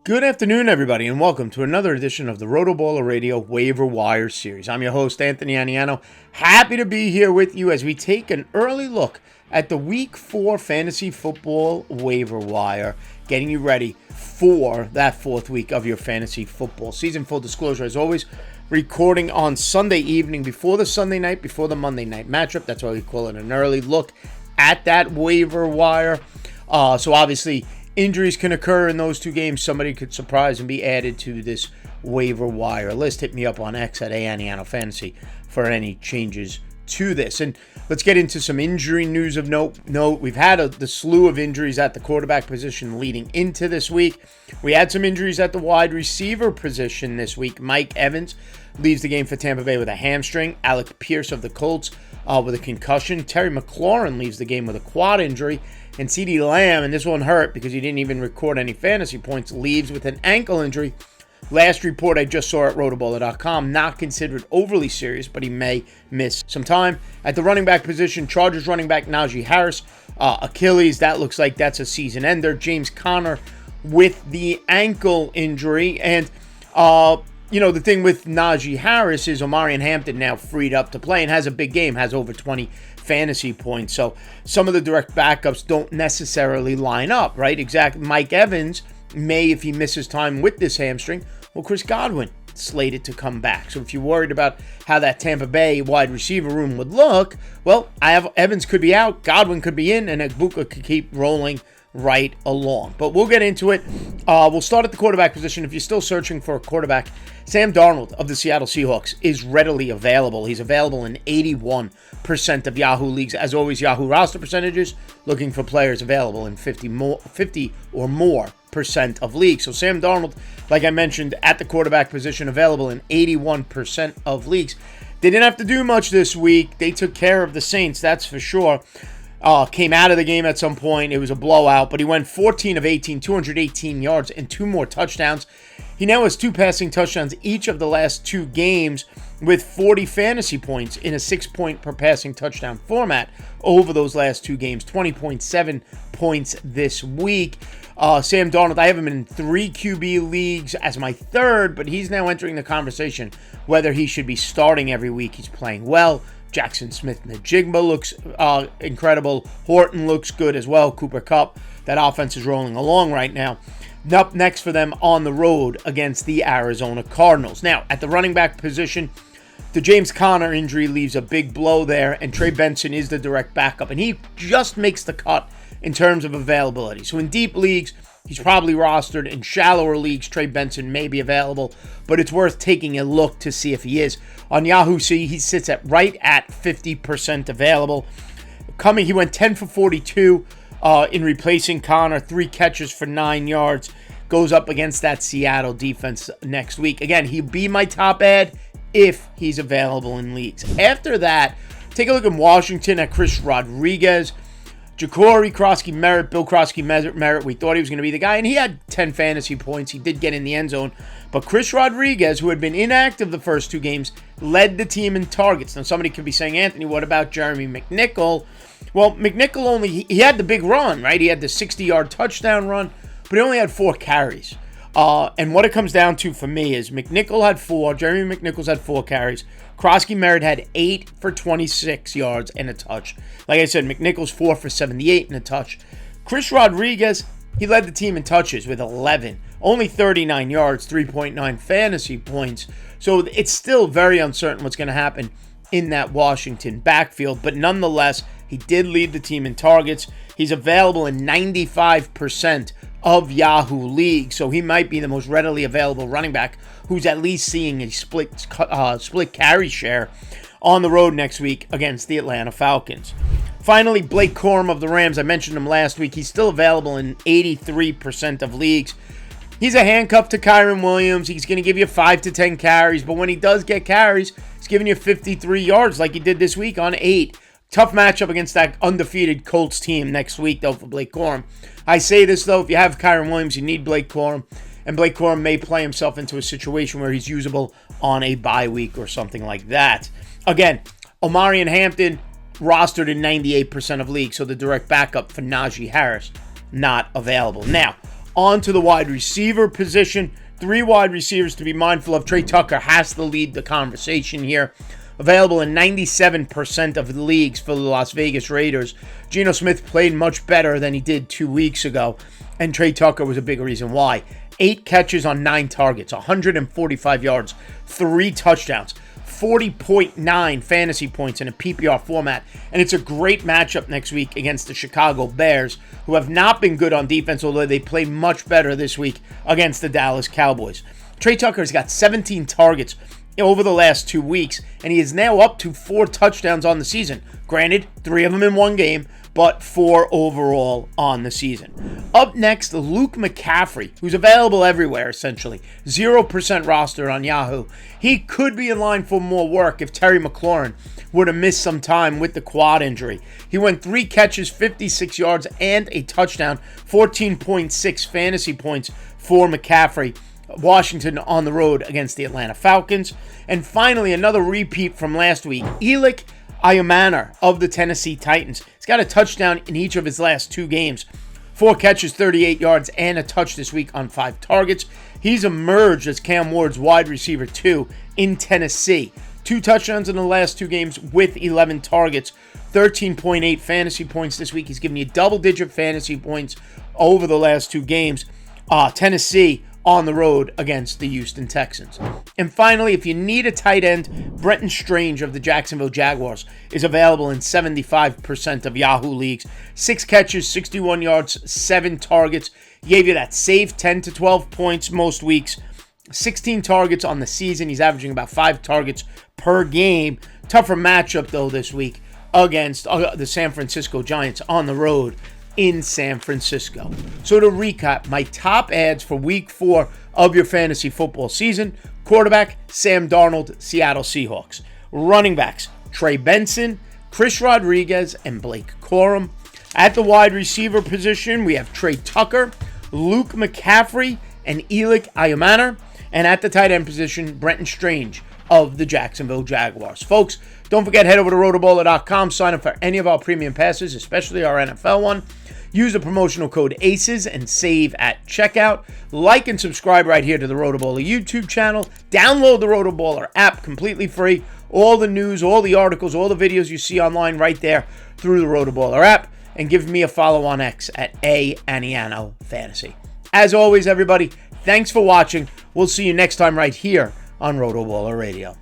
Good afternoon, everybody, and welcome to another edition of the RotoBaller Radio Waiver Wire Series. I'm your host, Anthony Aniano. Happy to be here with you as we take an early look at the Week 4 Fantasy Football Waiver Wire, getting you ready for that fourth week of your fantasy football season. Full disclosure, as always, recording on Sunday evening before the Monday night matchup. That's why we call it an early look at that waiver wire. So obviously, injuries can occur in those two games. Somebody could surprise and be added to this waiver wire list. Hit me up on X at Aniano Fantasy for any changes to this. And let's get into some injury news of note. We've had the slew of injuries at the quarterback position leading into this week. We had some injuries at the wide receiver position this week. Mike Evans leaves the game for Tampa Bay with a hamstring. Alec Pierce of the Colts with a concussion. Terry McLaurin leaves the game with a quad injury. And CeeDee Lamb, and this one hurt because he didn't even record any fantasy points, leaves with an ankle injury. Last report I just saw at RotoBaller.com, not considered overly serious, but he may miss some time. At the running back position, Chargers running back Najee Harris, Achilles, that looks like that's a season ender. James Conner with the ankle injury. And, the thing with Najee Harris is Omarion Hampton now freed up to play and has a big game, has over 20 fantasy points. So some of the direct backups don't necessarily line up, right? Exactly. Mike Evans may, if he misses time with this hamstring. Well, Chris Godwin slated to come back. So if you're worried about how that Tampa Bay wide receiver room would look, well, Evans could be out, Godwin could be in, and Egbuka could keep rolling right along. But we'll get into it. We'll start at the quarterback position. If you're still searching for a quarterback, Sam Darnold of the Seattle Seahawks is readily available. He's available in 81% of Yahoo leagues. As always, Yahoo roster percentages, looking for players available in 50 or more percent of leagues. So Sam Darnold, like I mentioned, at the quarterback position, available in 81% of leagues. They didn't have to do much this week. They took care of the Saints, that's for sure. Came out of the game at some point. It was a blowout, but he went 14 of 18, 218 yards, and 2 more touchdowns. He now has 2 passing touchdowns each of the last 2 games with 40 fantasy points in a 6-point per passing touchdown format over those last 2 games. 20.7 points this week. Sam Darnold, I have him in 3 QB leagues as my third, but he's now entering the conversation whether he should be starting every week. He's playing well. Jackson Smith-Njigba looks incredible. Horton looks good as well. Cooper Kupp, that offense is rolling along right now. Up next for them on the road against the Arizona Cardinals. Now, at the running back position, the James Conner injury leaves a big blow there, and Trey Benson is the direct backup, and he just makes the cut in terms of availability. So in deep leagues, he's probably rostered. In shallower leagues, Trey Benson may be available, but it's worth taking a look to see if he is. On Yahoo, he sits right at 50% available. He went 10 for 42 in replacing Conner, 3 catches for 9 yards. Goes up against that Seattle defense next week. Again, he'll be my top ad if he's available in leagues. After that, take a look at Washington at Chris Rodriguez. Jacory Krosky-Merritt, Bill Krosky-Merritt, we thought he was going to be the guy, and he had 10 fantasy points. He did get in the end zone. But Chris Rodriguez, who had been inactive the first 2 games, led the team in targets. Now, somebody could be saying, Anthony, what about Jeremy McNichol? Well, McNichol he had the big run, right? He had the 60-yard touchdown run, but he only had 4 carries. And what it comes down to for me is McNichol had 4, Jeremy McNichol's had 4 carries. Krosky-Merritt had 8 for 26 yards and a touch. Like I said, McNichol's 4 for 78 and a touch. Chris Rodriguez, he led the team in touches with 11. Only 39 yards, 3.9 fantasy points. So it's still very uncertain what's going to happen in that Washington backfield. But nonetheless, he did lead the team in targets. He's available in 95% of Yahoo leagues, so he might be the most readily available running back who's at least seeing a split carry share on the road next week against the Atlanta Falcons. Finally, Blake Corum of the Rams. I mentioned him last week. He's still available in 83% of leagues. He's a handcuff to Kyren Williams. He's going to give you 5 to 10 carries, but when he does get carries, he's giving you 53 yards like he did this week on 8. Tough matchup against that undefeated Colts team next week, though, for Blake Corum. I say this, though, if you have Kyren Williams, you need Blake Corum, and Blake Corum may play himself into a situation where he's usable on a bye week or something like that. Again, Omarion Hampton rostered in 98% of leagues, so the direct backup for Najee Harris not available. Now, On to the wide receiver position. 3 wide receivers to be mindful of. Trey Tucker has to lead the conversation here. Available in 97% of the leagues for the Las Vegas Raiders. Geno Smith played much better than he did 2 weeks ago, and Trey Tucker was a big reason why. 8 catches on 9 targets, 145 yards, 3 touchdowns, 40.9 fantasy points in a PPR format, and it's a great matchup next week against the Chicago Bears, who have not been good on defense, although they played much better this week against the Dallas Cowboys. Trey Tucker's got 17 targets over the last 2 weeks, and he is now up to 4 touchdowns on the season. Granted, 3 of them in one game, but 4 overall on the season. Up next, Luke McCaffrey, who's available everywhere, essentially. 0% roster on Yahoo. He could be in line for more work if Terry McLaurin would have missed some time with the quad injury. He went 3 catches, 56 yards, and a touchdown, 14.6 fantasy points for McCaffrey. Washington on the road against the Atlanta Falcons. And finally, another repeat from last week. Elik Ayumana of the Tennessee Titans. He's got a touchdown in each of his last 2 games. 4 catches, 38 yards, and a touch this week on 5 targets. He's emerged as Cam Ward's wide receiver 2 in Tennessee. 2 touchdowns in the last 2 games with 11 targets. 13.8 fantasy points this week. He's given you double-digit fantasy points over the last 2 games. Tennessee on the road against the Houston Texans. And finally, if you need a tight end, Brenton Strange of the Jacksonville Jaguars is available in 75% of Yahoo leagues. 6 catches, 61 yards, 7 targets. He gave you that safe 10 to 12 points most weeks. 16 targets on the season. He's averaging about 5 targets per game. Tougher matchup, though, this week against the San Francisco Giants on the road in San Francisco. So to recap, my top ads for week 4 of your fantasy football season: quarterback, Sam Darnold, Seattle Seahawks; running backs, Trey Benson, Chris Rodriguez, and Blake Corum; at the wide receiver position, we have Trey Tucker, Luke McCaffrey, and Elik Ayumana; and at the tight end position, Brenton Strange of the Jacksonville Jaguars. Folks, don't forget, head over to RotoBaller.com, sign up for any of our premium passes, especially our NFL one. Use the promotional code ACES and save at checkout. Like and subscribe right here to the RotoBaller YouTube channel. Download the RotoBaller app completely free. All the news, all the articles, all the videos you see online right there through the RotoBaller app. And give me a follow on X at A Fantasy. As always, everybody, thanks for watching. We'll see you next time right here on RotoBaller Radio.